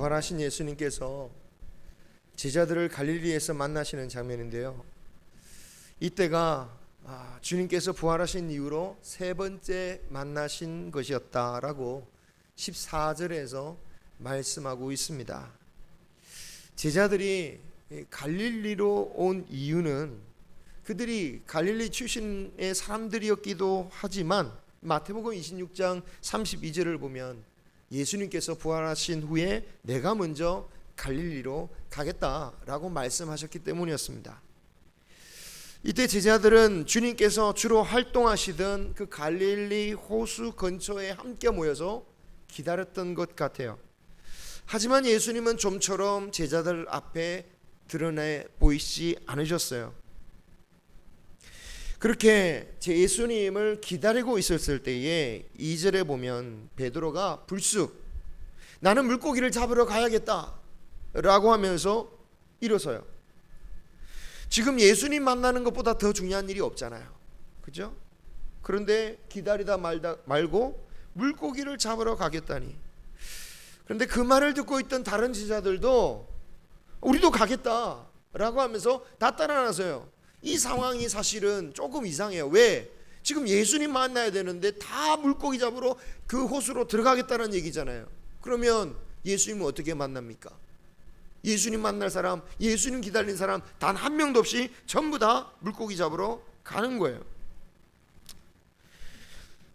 부활하신 예수님께서 제자들을 갈릴리에서 만나시는 장면인데요. 이때가 주님께서 부활하신 이후로 세 번째 만나신 것이었다라고 14절에서 말씀하고 있습니다. 제자들이 갈릴리로 온 이유는 그들이 갈릴리 출신의 사람들이었기도 하지만 마태복음 26장 32절을 보면 예수님께서 부활하신 후에 내가 먼저 갈릴리로 가겠다라고 말씀하셨기 때문이었습니다. 이때 제자들은 주님께서 주로 활동하시던 그 갈릴리 호수 근처에 함께 모여서 기다렸던 것 같아요. 하지만 예수님은 좀처럼 제자들 앞에 드러내 보이지 않으셨어요. 그렇게 제 예수님을 기다리고 있었을 때에 2절에 보면 베드로가 불쑥 나는 물고기를 잡으러 가야겠다 라고 하면서 일어서요. 지금 예수님 만나는 것보다 더 중요한 일이 없잖아요. 그죠? 그런데 기다리다 말고 물고기를 잡으러 가겠다니. 그런데 그 말을 듣고 있던 다른 제자들도 우리도 가겠다라고 하면서 다 따라 나서요. 이 상황이 사실은 조금 이상해요. 왜? 지금 예수님 만나야 되는데 다 물고기 잡으러 그 호수로 들어가겠다는 얘기잖아요. 그러면 예수님은 어떻게 만납니까? 예수님 만날 사람, 예수님 기다리는 사람 단 한 명도 없이 전부 다 물고기 잡으러 가는 거예요.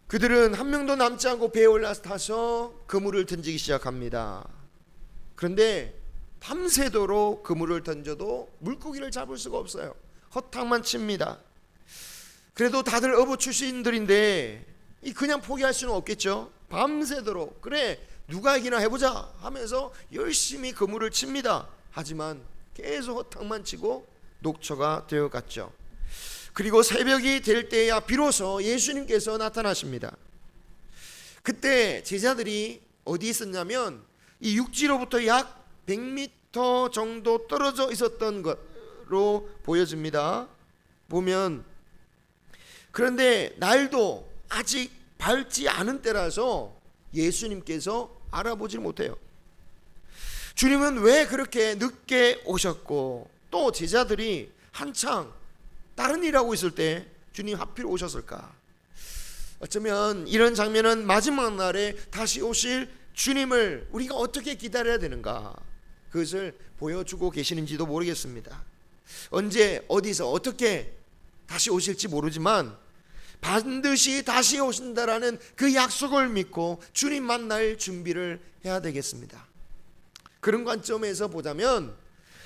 그들은 한 명도 남지 않고 배에 올라타서 그물을 던지기 시작합니다. 그런데 밤새도록 그물을 던져도 물고기를 잡을 수가 없어요. 허탕만 칩니다. 그래도 다들 어부 출신들인데 그냥 포기할 수는 없겠죠. 밤새도록 그래 누가 이기나 해보자 하면서 열심히 그물을 칩니다. 하지만 계속 허탕만 치고 녹초가 되어갔죠. 그리고 새벽이 될 때야 비로소 예수님께서 나타나십니다. 그때 제자들이 어디 있었냐면 이 육지로부터 약 100m 정도 떨어져 있었던 것으로 보여집니다. 보면 그런데 날도 아직 밝지 않은 때라서 예수님께서 알아보지 못해요. 주님은 왜 그렇게 늦게 오셨고 또 제자들이 한창 다른 일하고 있을 때 주님 하필 오셨을까? 어쩌면 이런 장면은 마지막 날에 다시 오실 주님을 우리가 어떻게 기다려야 되는가 그것을 보여주고 계시는지도 모르겠습니다. 언제 어디서 어떻게 다시 오실지 모르지만 반드시 다시 오신다라는 그 약속을 믿고 주님 만날 준비를 해야 되겠습니다. 그런 관점에서 보자면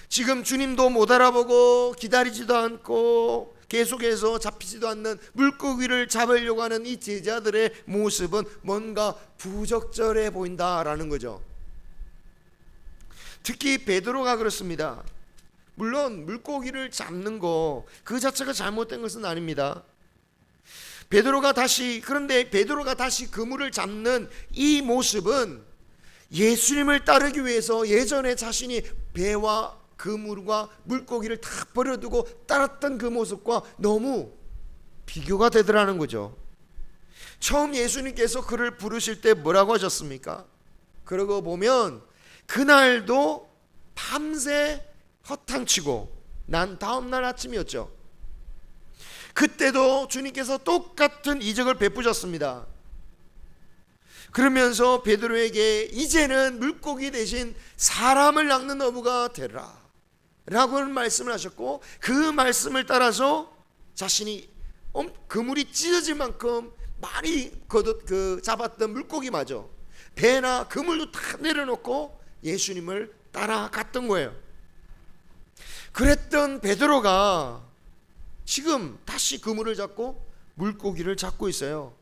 지금 주님도 못 알아보고 기다리지도 않고 계속해서 잡히지도 않는 물고기를 잡으려고 하는 이 제자들의 모습은 뭔가 부적절해 보인다라는 거죠. 특히 베드로가 그렇습니다. 물론 물고기를 잡는 거 그 자체가 잘못된 것은 아닙니다. 그런데 베드로가 다시 그물을 잡는 이 모습은 예수님을 따르기 위해서 예전에 자신이 배와 그물과 물고기를 다 버려두고 따랐던 그 모습과 너무 비교가 되더라는 거죠. 처음 예수님께서 그를 부르실 때 뭐라고 하셨습니까? 그러고 보면 그날도 밤새 허탕치고 난 다음날 아침이었죠. 그때도 주님께서 똑같은 이적을 베푸셨습니다. 그러면서 베드로에게 이제는 물고기 대신 사람을 낚는 어부가 되라 라고 말씀을 하셨고 그 말씀을 따라서 자신이 그물이 찢어질 만큼 많이 잡았던 물고기마저 배나 그물도 다 내려놓고 예수님을 따라갔던 거예요. 그랬던 베드로가 지금 다시 그물을 잡고 물고기를 잡고 있어요.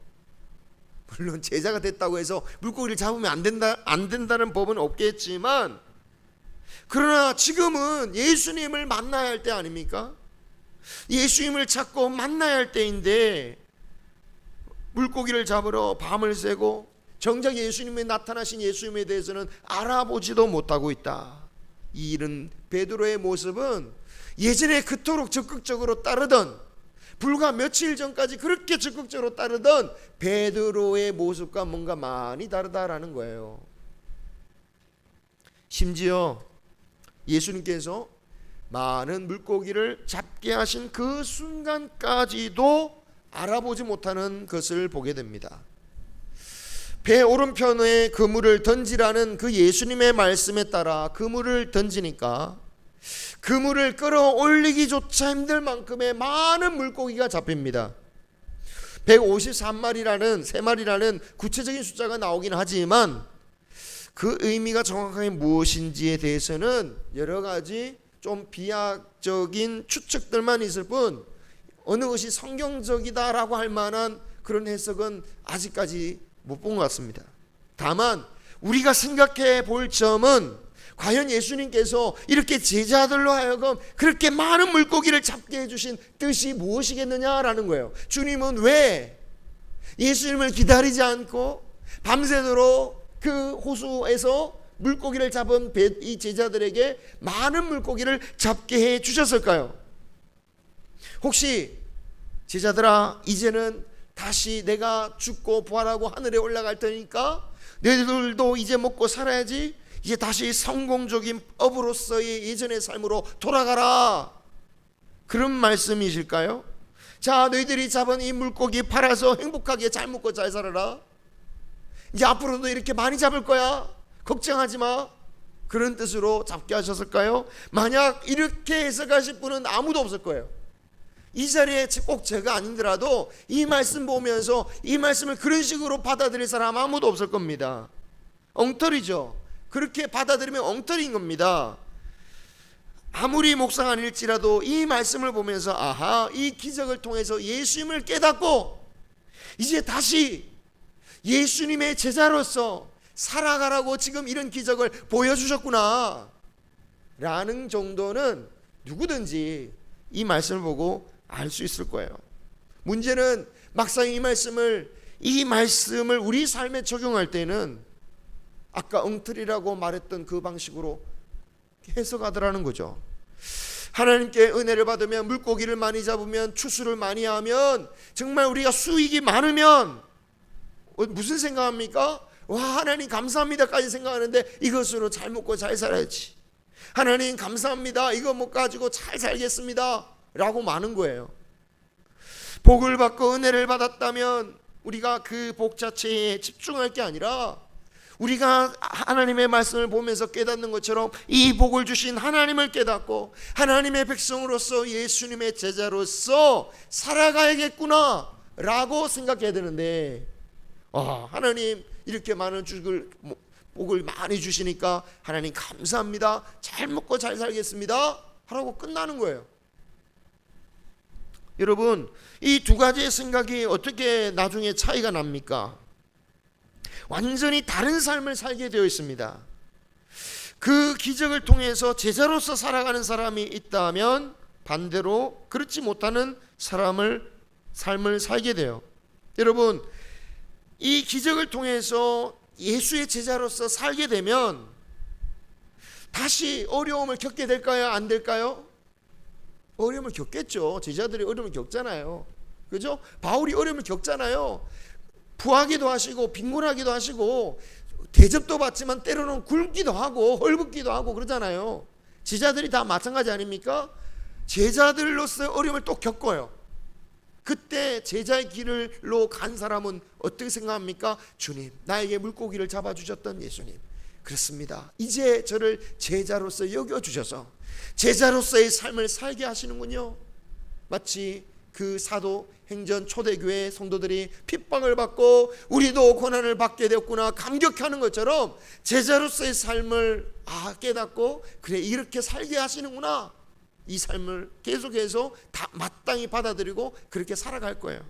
물론 제자가 됐다고 해서 물고기를 잡으면 안 된다는 법은 없겠지만 그러나 지금은 예수님을 만나야 할 때 아닙니까? 예수님을 찾고 만나야 할 때인데 물고기를 잡으러 밤을 새고 정작 예수님이 나타나신 예수님에 대해서는 알아보지도 못하고 있다. 이런 베드로의 모습은 예전에 그토록 적극적으로 따르던 불과 며칠 전까지 그렇게 적극적으로 따르던 베드로의 모습과 뭔가 많이 다르다라는 거예요. 심지어 예수님께서 많은 물고기를 잡게 하신 그 순간까지도 알아보지 못하는 것을 보게 됩니다. 배 오른편에 그물을 던지라는 그 예수님의 말씀에 따라 그물을 던지니까 그물을 끌어올리기조차 힘들 만큼의 많은 물고기가 잡힙니다. 153마리라는 3마리라는 구체적인 숫자가 나오긴 하지만 그 의미가 정확하게 무엇인지에 대해서는 여러 가지 좀 비약적인 추측들만 있을 뿐 어느 것이 성경적이다라고 할 만한 그런 해석은 아직까지 못 본 것 같습니다. 다만 우리가 생각해 볼 점은 과연 예수님께서 이렇게 제자들로 하여금 그렇게 많은 물고기를 잡게 해주신 뜻이 무엇이겠느냐라는 거예요. 주님은 왜 예수님을 기다리지 않고 밤새도록 그 호수에서 물고기를 잡은 이 제자들에게 많은 물고기를 잡게 해 주셨을까요? 혹시 제자들아, 이제는 다시 내가 죽고 부활하고 하늘에 올라갈 테니까 너희들도 이제 먹고 살아야지, 이제 다시 성공적인 업으로서의 예전의 삶으로 돌아가라, 그런 말씀이실까요? 자, 너희들이 잡은 이 물고기 팔아서 행복하게 잘 먹고 잘 살아라, 이제 앞으로도 이렇게 많이 잡을 거야, 걱정하지 마, 그런 뜻으로 잡게 하셨을까요? 만약 이렇게 해석하실 분은 아무도 없을 거예요. 이 자리에 꼭 제가 아니더라도 이 말씀 보면서 이 말씀을 그런 식으로 받아들일 사람 아무도 없을 겁니다. 엉터리죠. 그렇게 받아들이면 엉터리인 겁니다. 아무리 목사가 아닐지라도 이 말씀을 보면서 아하, 이 기적을 통해서 예수님을 깨닫고 이제 다시 예수님의 제자로서 살아가라고 지금 이런 기적을 보여주셨구나 라는 정도는 누구든지 이 말씀을 보고 알 수 있을 거예요. 문제는 막상 이 말씀을 우리 삶에 적용할 때는 아까 엉터리라고 말했던 그 방식으로 해석하더라는 거죠. 하나님께 은혜를 받으면, 물고기를 많이 잡으면, 추수를 많이 하면, 정말 우리가 수익이 많으면 무슨 생각합니까? 와, 하나님 감사합니다까지 생각하는데 이것으로 잘 먹고 잘 살아야지, 하나님 감사합니다, 이거 못 가지고 잘 살겠습니다 라고 많은 거예요. 복을 받고 은혜를 받았다면 우리가 그 복 자체에 집중할 게 아니라 우리가 하나님의 말씀을 보면서 깨닫는 것처럼 이 복을 주신 하나님을 깨닫고 하나님의 백성으로서 예수님의 제자로서 살아가야겠구나 라고 생각해야 되는데, 하나님 이렇게 많은 복을 많이 주시니까 하나님 감사합니다, 잘 먹고 잘 살겠습니다 하라고 끝나는 거예요. 여러분, 이 두 가지의 생각이 어떻게 나중에 차이가 납니까? 완전히 다른 삶을 살게 되어 있습니다. 그 기적을 통해서 제자로서 살아가는 사람이 있다면 반대로 그렇지 못하는 삶을 살게 돼요. 여러분, 이 기적을 통해서 예수의 제자로서 살게 되면 다시 어려움을 겪게 될까요? 안 될까요? 어려움을 겪겠죠. 제자들이 어려움을 겪잖아요. 그죠? 바울이 어려움을 겪잖아요. 부하기도 하시고 빈곤하기도 하시고 대접도 받지만 때로는 굶기도 하고 헐벗기도 하고 그러잖아요. 제자들이 다 마찬가지 아닙니까? 제자들로서 어려움을 또 겪어요. 그때 제자의 길로 간 사람은 어떻게 생각합니까? 주님, 나에게 물고기를 잡아주셨던 예수님, 그렇습니다, 이제 저를 제자로서 여겨주셔서 제자로서의 삶을 살게 하시는군요. 마치 그 사도행전 초대교회 성도들이 핍박을 받고 우리도 고난을 받게 되었구나 감격하는 것처럼 제자로서의 삶을 깨닫고, 그래 이렇게 살게 하시는구나, 이 삶을 계속해서 다 마땅히 받아들이고 그렇게 살아갈 거예요.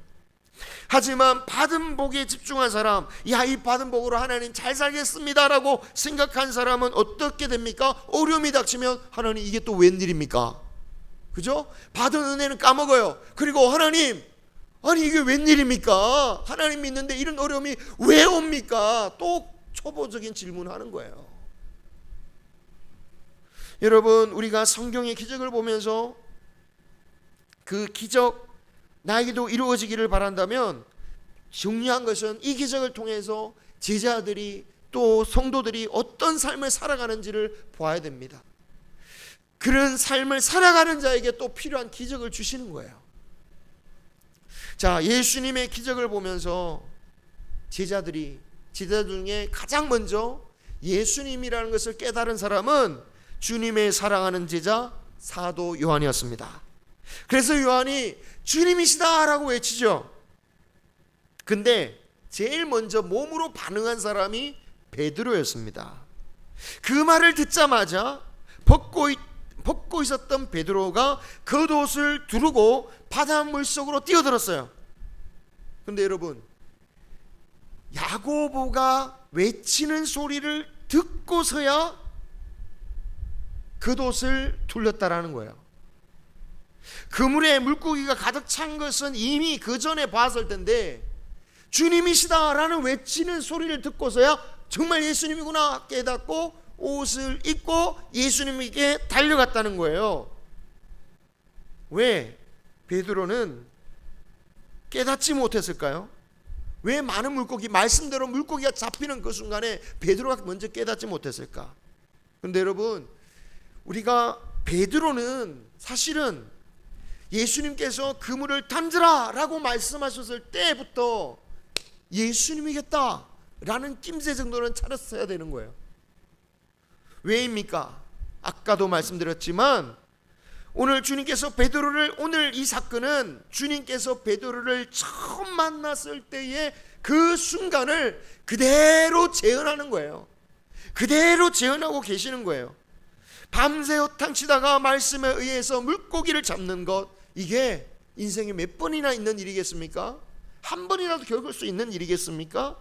하지만 받은 복에 집중한 사람, 이 받은 복으로 하나님 잘 살겠습니다 라고 생각한 사람은 어떻게 됩니까? 어려움이 닥치면 하나님 이게 또 웬일입니까? 그죠? 받은 은혜는 까먹어요. 그리고 하나님, 아니 이게 웬일입니까? 하나님 믿는데 이런 어려움이 왜 옵니까? 또 초보적인 질문하는 거예요. 여러분, 우리가 성경의 기적을 보면서 그 기적 나에게도 이루어지기를 바란다면 중요한 것은 이 기적을 통해서 제자들이 또 성도들이 어떤 삶을 살아가는지를 보아야 됩니다. 그런 삶을 살아가는 자에게 또 필요한 기적을 주시는 거예요. 자, 예수님의 기적을 보면서 제자들 중에 가장 먼저 예수님이라는 것을 깨달은 사람은 주님의 사랑하는 제자 사도 요한이었습니다. 그래서 요한이 주님이시다라고 외치죠. 근데 제일 먼저 몸으로 반응한 사람이 베드로였습니다. 그 말을 듣자마자 벗고 있었던 베드로가 겉옷을 두르고 바닷물 속으로 뛰어들었어요. 근데 여러분, 야고보가 외치는 소리를 듣고서야 겉옷을 둘렀다라는 거예요. 그물에 물고기가 가득 찬 것은 이미 그 전에 봤을 텐데 주님이시다라는 외치는 소리를 듣고서야 정말 예수님이구나 깨닫고 옷을 입고 예수님에게 달려갔다는 거예요. 왜 베드로는 깨닫지 못했을까요? 왜 많은 물고기, 말씀대로 물고기가 잡히는 그 순간에 베드로가 먼저 깨닫지 못했을까? 그런데 여러분, 우리가 베드로는 사실은 예수님께서 그물을 던져라 라고 말씀하셨을 때부터 예수님이겠다라는 낌새 정도는 차렸어야 되는 거예요. 왜입니까? 아까도 말씀드렸지만 오늘 이 사건은 주님께서 베드로를 처음 만났을 때의 그 순간을 그대로 재현하는 거예요. 그대로 재현하고 계시는 거예요. 밤새 허탕치다가 말씀에 의해서 물고기를 잡는 것, 이게 인생에 몇 번이나 있는 일이겠습니까? 한 번이라도 겪을 수 있는 일이겠습니까?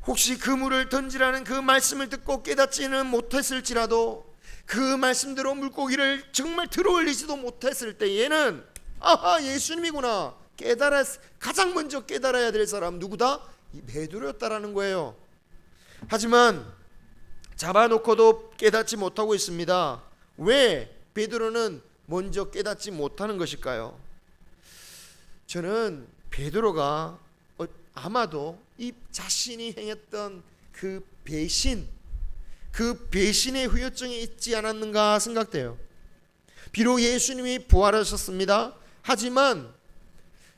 혹시 그물을 던지라는 그 말씀을 듣고 깨닫지는 못했을지라도 그 말씀대로 물고기를 정말 들어올리지도 못했을 때에는 아하, 예수님이구나 가장 먼저 깨달아야 될 사람 누구다? 이 베드로였다라는 거예요. 하지만 잡아놓고도 깨닫지 못하고 있습니다. 왜 베드로는 먼저 깨닫지 못하는 것일까요? 저는 베드로가 아마도 이 자신이 행했던 그 배신의 후유증이 있지 않았는가 생각돼요. 비록 예수님이 부활하셨습니다. 하지만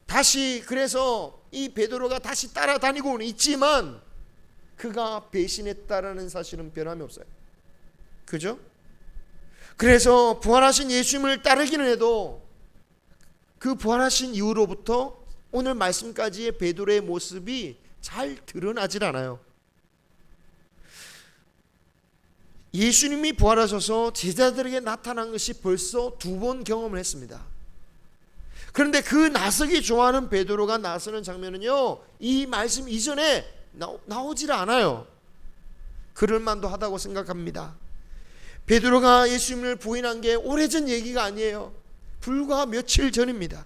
다시, 그래서 이 베드로가 다시 따라다니고는 있지만 그가 배신했다라는 사실은 변함이 없어요. 그죠? 그래서 부활하신 예수님을 따르기는 해도 그 부활하신 이후로부터 오늘 말씀까지의 베드로의 모습이 잘 드러나질 않아요. 예수님이 부활하셔서 제자들에게 나타난 것이 벌써 2번 경험을 했습니다. 그런데 그 나서기 좋아하는 베드로가 나서는 장면은요, 이 말씀 이전에 나오질 않아요. 그럴 만도 하다고 생각합니다. 베드로가 예수님을 부인한 게 오래전 얘기가 아니에요. 불과 며칠 전입니다.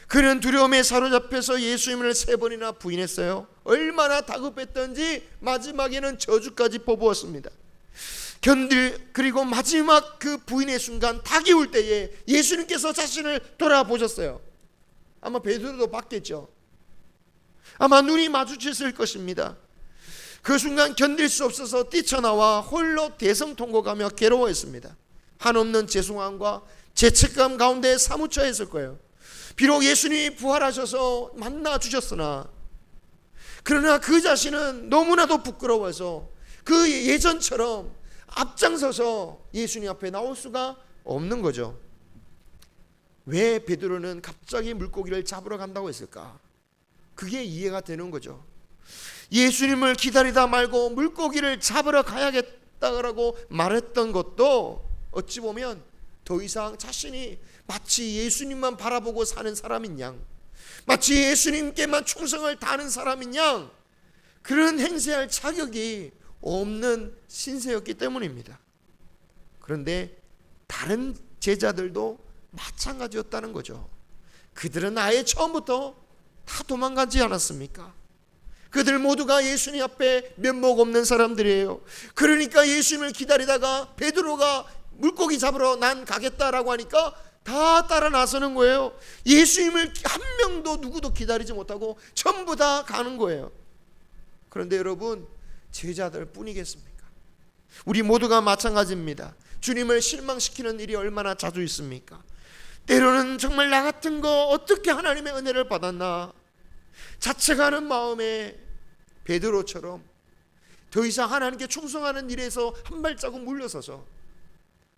그는 두려움에 사로잡혀서 예수님을 3번이나 부인했어요. 얼마나 다급했던지 마지막에는 저주까지 퍼부었습니다. 그리고 마지막 그 부인의 순간, 닭이 울 때에 예수님께서 자신을 돌아보셨어요. 아마 베드로도 봤겠죠. 아마 눈이 마주쳤을 것입니다. 그 순간 견딜 수 없어서 뛰쳐나와 홀로 대성통곡하며 괴로워했습니다. 한없는 죄송함과 죄책감 가운데 사무쳐 있을 거예요. 비록 예수님이 부활하셔서 만나주셨으나 그러나 그 자신은 너무나도 부끄러워서 그 예전처럼 앞장서서 예수님 앞에 나올 수가 없는 거죠. 왜 베드로는 갑자기 물고기를 잡으러 간다고 했을까? 그게 이해가 되는 거죠. 예수님을 기다리다 말고 물고기를 잡으러 가야겠다고 말했던 것도 어찌 보면 더 이상 자신이 마치 예수님만 바라보고 사는 사람인 양, 마치 예수님께만 충성을 다하는 마음인 양, 그런 행세할 자격이 없는 신세였기 때문입니다. 그런데 다른 제자들도 마찬가지였다는 거죠. 그들은 아예 처음부터 다 도망가지 않았습니까? 그들 모두가 예수님 앞에 면목 없는 사람들이에요. 그러니까 예수님을 기다리다가 베드로가 물고기 잡으러 난 가겠다라고 하니까 다 따라 나서는 거예요. 예수님을 한 명도 누구도 기다리지 못하고 전부 다 가는 거예요. 그런데 여러분, 제자들 뿐이겠습니까? 우리 모두가 마찬가지입니다. 주님을 실망시키는 일이 얼마나 자주 있습니까? 때로는 정말 나 같은 거 어떻게 하나님의 은혜를 받았나 자책하는 마음에 베드로처럼 더 이상 하나님께 충성하는 일에서 한 발자국 물러서서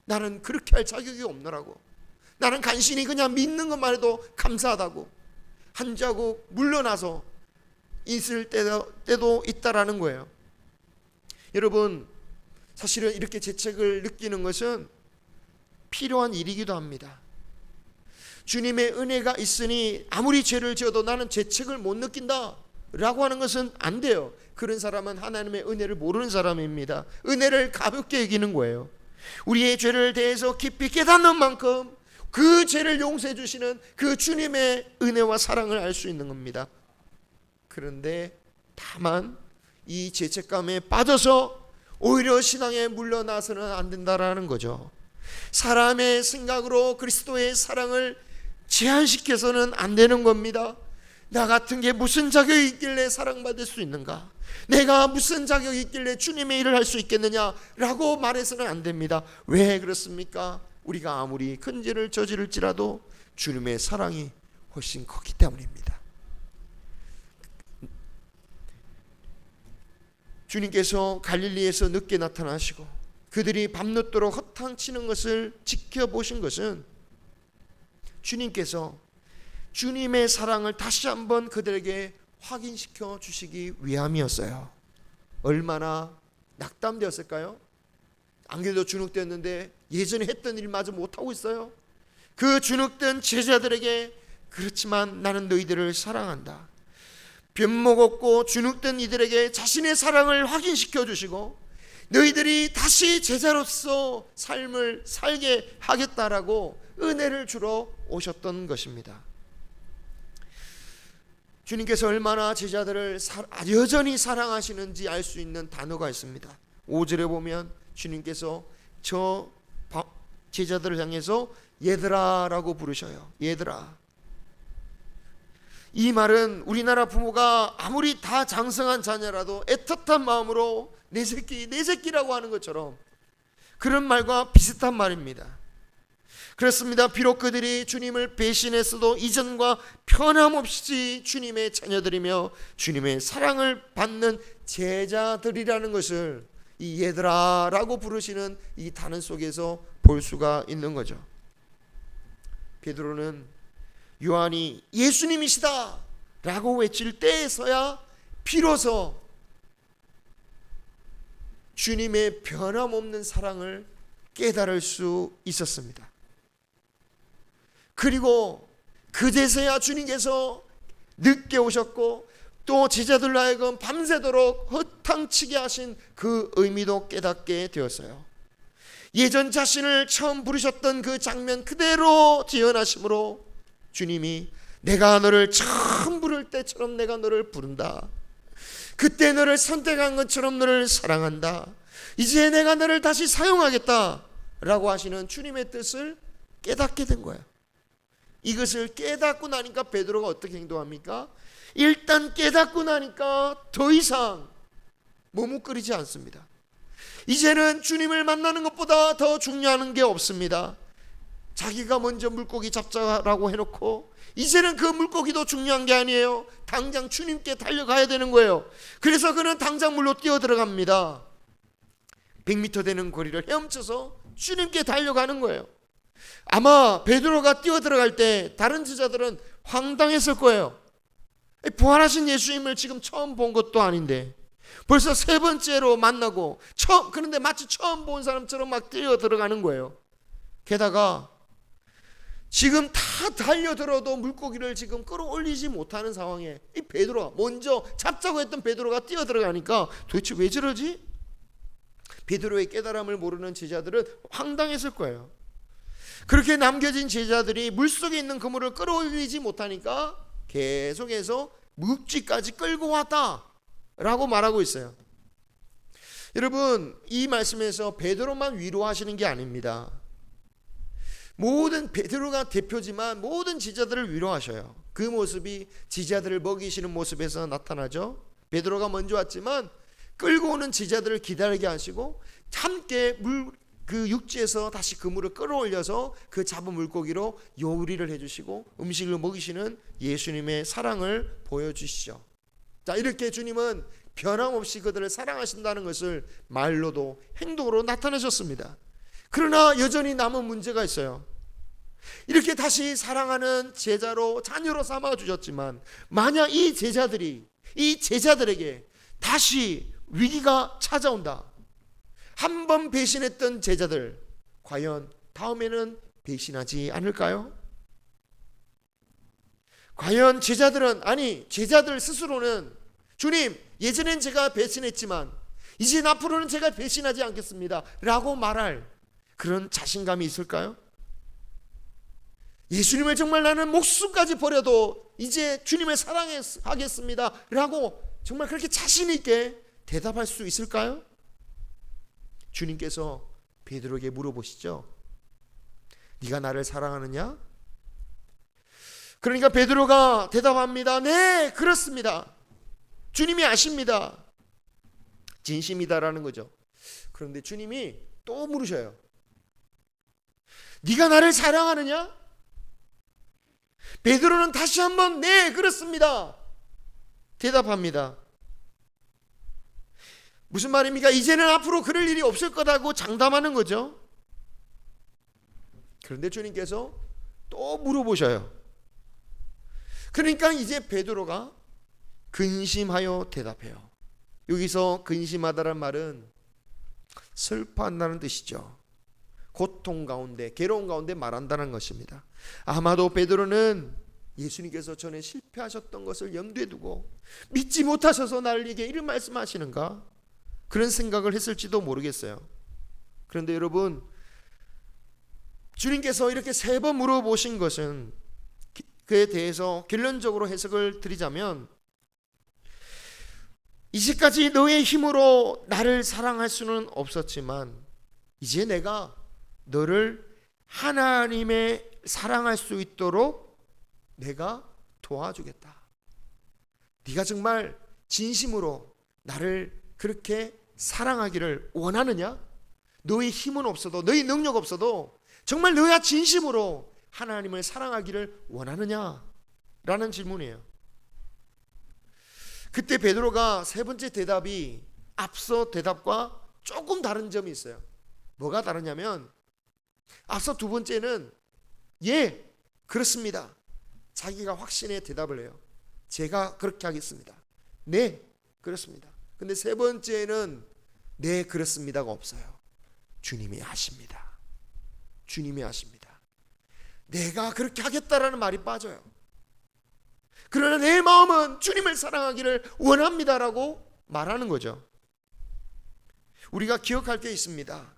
나는 그렇게 할 자격이 없노라고, 나는 간신히 그냥 믿는 것만 해도 감사하다고 한 자국 물러나서 있을 때도 있다라는 거예요. 여러분, 사실은 이렇게 죄책을 느끼는 것은 필요한 일이기도 합니다. 주님의 은혜가 있으니 아무리 죄를 지어도 나는 죄책을 못 느낀다 라고 하는 것은 안 돼요. 그런 사람은 하나님의 은혜를 모르는 사람입니다. 은혜를 가볍게 여기는 거예요. 우리의 죄를 대해서 깊이 깨닫는 만큼 그 죄를 용서해 주시는 그 주님의 은혜와 사랑을 알 수 있는 겁니다. 그런데 다만 이 죄책감에 빠져서 오히려 신앙에 물러나서는 안 된다라는 거죠. 사람의 생각으로 그리스도의 사랑을 제한시켜서는 안 되는 겁니다. 나 같은 게 무슨 자격이 있길래 사랑받을 수 있는가? 내가 무슨 자격이 있길래 주님의 일을 할 수 있겠느냐라고 말해서는 안 됩니다. 왜 그렇습니까? 우리가 아무리 큰 죄를 저지를지라도 주님의 사랑이 훨씬 크기 때문입니다. 주님께서 갈릴리에서 늦게 나타나시고 그들이 밤늦도록 허탕치는 것을 지켜보신 것은 주님께서 주님의 사랑을 다시 한번 그들에게 확인시켜 주시기 위함이었어요. 얼마나 낙담되었을까요? 안 그래도 주눅되었는데 예전에 했던 일마저 못하고 있어요. 그 주눅든 제자들에게 그렇지만 나는 너희들을 사랑한다, 변목 없고 주눅든 이들에게 자신의 사랑을 확인시켜 주시고 너희들이 다시 제자로서 삶을 살게 하겠다라고 은혜를 주러 오셨던 것입니다. 주님께서 얼마나 제자들을 여전히 사랑하시는지 알 수 있는 단어가 있습니다. 5절에 보면 주님께서 저 제자들을 향해서 얘들아라고 부르셔요. 얘들아. 이 말은 우리나라 부모가 아무리 다 장성한 자녀라도 애틋한 마음으로 내 새끼라고 하는 것처럼 그런 말과 비슷한 말입니다. 그렇습니다. 비록 그들이 주님을 배신했어도 이전과 변함없이 주님의 자녀들이며 주님의 사랑을 받는 제자들이라는 것을 이 얘들아라고 부르시는 이 단어 속에서 볼 수가 있는 거죠. 베드로는 요한이 예수님이시다 라고 외칠 때에서야 비로소 주님의 변함없는 사랑을 깨달을 수 있었습니다. 그리고 그제서야 주님께서 늦게 오셨고 또 제자들로 하여금 밤새도록 허탕치게 하신 그 의미도 깨닫게 되었어요. 예전 자신을 처음 부르셨던 그 장면 그대로 재현하심으로 주님이 내가 너를 처음 부를 때처럼 내가 너를 부른다. 그때 너를 선택한 것처럼 너를 사랑한다. 이제 내가 너를 다시 사용하겠다 라고 하시는 주님의 뜻을 깨닫게 된 거예요. 이것을 깨닫고 나니까 베드로가 어떻게 행동합니까? 일단 깨닫고 나니까 더 이상 머뭇거리지 않습니다. 이제는 주님을 만나는 것보다 더 중요한 게 없습니다. 자기가 먼저 물고기 잡자라고 해놓고 이제는 그 물고기도 중요한 게 아니에요. 당장 주님께 달려가야 되는 거예요. 그래서 그는 당장 물로 뛰어 들어갑니다. 100m 되는 거리를 헤엄쳐서 주님께 달려가는 거예요. 아마 베드로가 뛰어 들어갈 때 다른 제자들은 황당했을 거예요. 부활하신 예수님을 지금 처음 본 것도 아닌데 벌써 세 번째로 만나고 그런데 마치 처음 본 사람처럼 막 뛰어 들어가는 거예요. 게다가 지금 다 달려들어도 물고기를 지금 끌어올리지 못하는 상황에 이 베드로가 먼저 잡자고 했던 베드로가 뛰어 들어가니까 도대체 왜 저러지? 베드로의 깨달음을 모르는 제자들은 황당했을 거예요. 그렇게 남겨진 제자들이 물속에 있는 그물을 끌어올리지 못하니까 계속해서 묵지까지 끌고 왔다 라고 말하고 있어요. 여러분, 이 말씀에서 베드로만 위로하시는 게 아닙니다. 모든 베드로가 대표지만 모든 제자들을 위로하셔요. 그 모습이 제자들을 먹이시는 모습에서 나타나죠. 베드로가 먼저 왔지만 끌고 오는 제자들을 기다리게 하시고 함께 그 육지에서 다시 그물을 끌어올려서 그 잡은 물고기로 요리를 해주시고 음식을 먹이시는 예수님의 사랑을 보여주시죠. 자, 이렇게 주님은 변함없이 그들을 사랑하신다는 것을 말로도 행동으로 나타내셨습니다. 그러나 여전히 남은 문제가 있어요. 이렇게 다시 사랑하는 제자로 자녀로 삼아 주셨지만 만약 이 제자들에게 다시 위기가 찾아온다. 한 번 배신했던 제자들 과연 다음에는 배신하지 않을까요? 과연 제자들 스스로는 주님, 예전엔 제가 배신했지만 이제 앞으로는 제가 배신하지 않겠습니다 라고 말할 그런 자신감이 있을까요? 예수님을 정말 나는 목숨까지 버려도 이제 주님을 사랑하겠습니다 라고 정말 그렇게 자신 있게 대답할 수 있을까요? 주님께서 베드로에게 물어보시죠. 네가 나를 사랑하느냐? 그러니까 베드로가 대답합니다. 네, 그렇습니다. 주님이 아십니다. 진심이다라는 거죠. 그런데 주님이 또 물으셔요. 네가 나를 사랑하느냐? 베드로는 다시 한번 네, 그렇습니다. 대답합니다. 무슨 말입니까? 이제는 앞으로 그럴 일이 없을 거라고 장담하는 거죠. 그런데 주님께서 또 물어보셔요. 그러니까 이제 베드로가 근심하여 대답해요. 여기서 근심하다란 말은 슬퍼한다는 뜻이죠. 고통 가운데, 괴로운 가운데 말한다는 것입니다. 아마도 베드로는 예수님께서 전에 실패하셨던 것을 염두에 두고 믿지 못하셔서 나에게 이런 말씀하시는가? 그런 생각을 했을지도 모르겠어요. 그런데 여러분, 주님께서 이렇게 3번 물어보신 것은 그에 대해서 결론적으로 해석을 드리자면 이제까지 너의 힘으로 나를 사랑할 수는 없었지만 이제 내가 너를 하나님의 사랑할 수 있도록 내가 도와주겠다. 네가 정말 진심으로 나를 그렇게 사랑하기를 원하느냐? 너의 힘은 없어도, 너의 능력 없어도 정말 너야 진심으로 하나님을 사랑하기를 원하느냐? 라는 질문이에요. 그때 베드로가 3번째 대답이 앞서 대답과 조금 다른 점이 있어요. 뭐가 다르냐면 앞서 2번째는 예, 그렇습니다. 자기가 확신의 대답을 해요. 제가 그렇게 하겠습니다. 네, 그렇습니다. 근데 3번째는 네, 그렇습니다가 없어요. 주님이 아십니다. 주님이 아십니다. 내가 그렇게 하겠다라는 말이 빠져요. 그러나 내 마음은 주님을 사랑하기를 원합니다라고 말하는 거죠. 우리가 기억할 게 있습니다.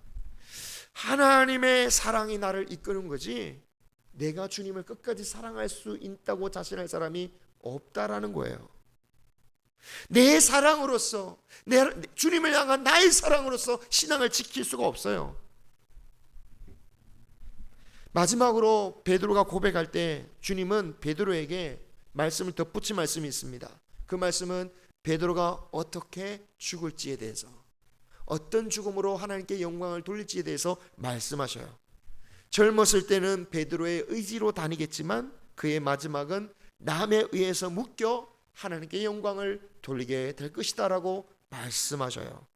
하나님의 사랑이 나를 이끄는 거지 내가 주님을 끝까지 사랑할 수 있다고 자신할 사람이 없다라는 거예요. 내 사랑으로서, 주님을 향한 나의 사랑으로서 신앙을 지킬 수가 없어요. 마지막으로 베드로가 고백할 때 주님은 베드로에게 말씀을 덧붙인 말씀이 있습니다. 그 말씀은 베드로가 어떻게 죽을지에 대해서, 어떤 죽음으로 하나님께 영광을 돌릴지에 대해서 말씀하셔요. 젊었을 때는 베드로의 의지로 다니겠지만 그의 마지막은 남에 의해서 묶여 하나님께 영광을 돌리게 될 것이다 라고 말씀하셔요.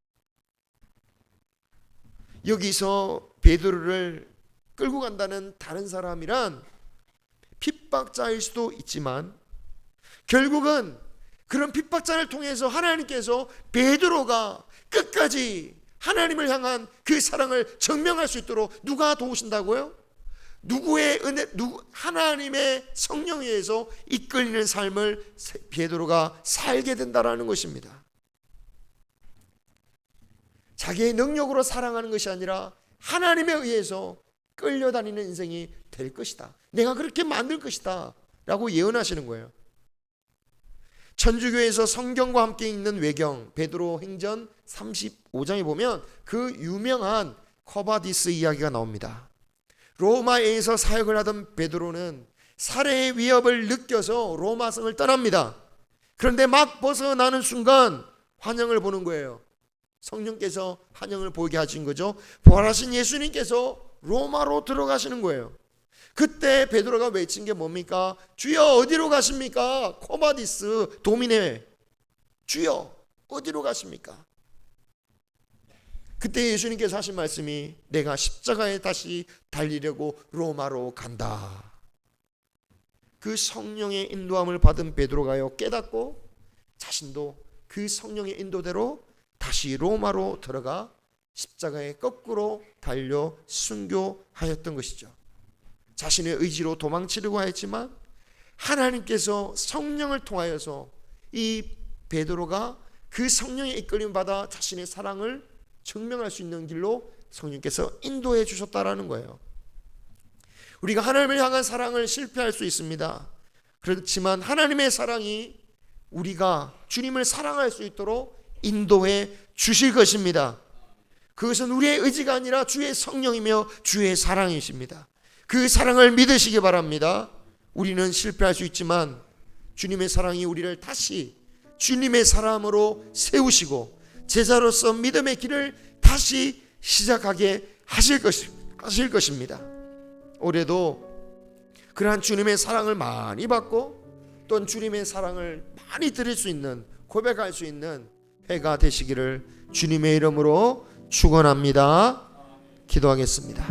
여기서 베드로를 끌고 간다는 다른 사람이란 핍박자일 수도 있지만 결국은 그런 핍박자를 통해서 하나님께서 베드로가 끝까지 하나님을 향한 그 사랑을 증명할 수 있도록 누가 도우신다고요? 누구의 은혜, 하나님의 성령에 의해서 이끌리는 삶을 베드로가 살게 된다라는 것입니다. 자기의 능력으로 사랑하는 것이 아니라 하나님에 의해서 끌려다니는 인생이 될 것이다. 내가 그렇게 만들 것이다 라고 예언하시는 거예요. 천주교에서 성경과 함께 읽는 외경 베드로 행전 35장에 보면 그 유명한 커바디스 이야기가 나옵니다. 로마에서 사역을 하던 베드로는 살해의 위협을 느껴서 로마 성을 떠납니다. 그런데 막 벗어나는 순간 환영을 보는 거예요. 성령께서 환영을 보이게 하신 거죠. 부활하신 예수님께서 로마로 들어가시는 거예요. 그때 베드로가 외친 게 뭡니까? 주여 어디로 가십니까? 코바디스 도미네, 주여 어디로 가십니까? 그때 예수님께서 하신 말씀이 내가 십자가에 다시 달리려고 로마로 간다. 그 성령의 인도함을 받은 베드로가요 깨닫고 자신도 그 성령의 인도대로 다시 로마로 들어가 십자가에 거꾸로 달려 순교하였던 것이죠. 자신의 의지로 도망치려고 하였지만 하나님께서 성령을 통하여서 이 베드로가 그 성령의 이끌림 받아 자신의 사랑을 증명할 수 있는 길로 성령께서 인도해 주셨다라는 거예요. 우리가 하나님을 향한 사랑을 실패할 수 있습니다. 그렇지만 하나님의 사랑이 우리가 주님을 사랑할 수 있도록 인도해 주실 것입니다. 그것은 우리의 의지가 아니라 주의 성령이며 주의 사랑이십니다. 그 사랑을 믿으시기 바랍니다. 우리는 실패할 수 있지만 주님의 사랑이 우리를 다시 주님의 사람으로 세우시고 제자로서 믿음의 길을 다시 시작하게 하실 것입니다. 올해도 그러한 주님의 사랑을 많이 받고 또 주님의 사랑을 많이 드릴 수 있는, 고백할 수 있는 해가 되시기를 주님의 이름으로 축원합니다. 기도하겠습니다.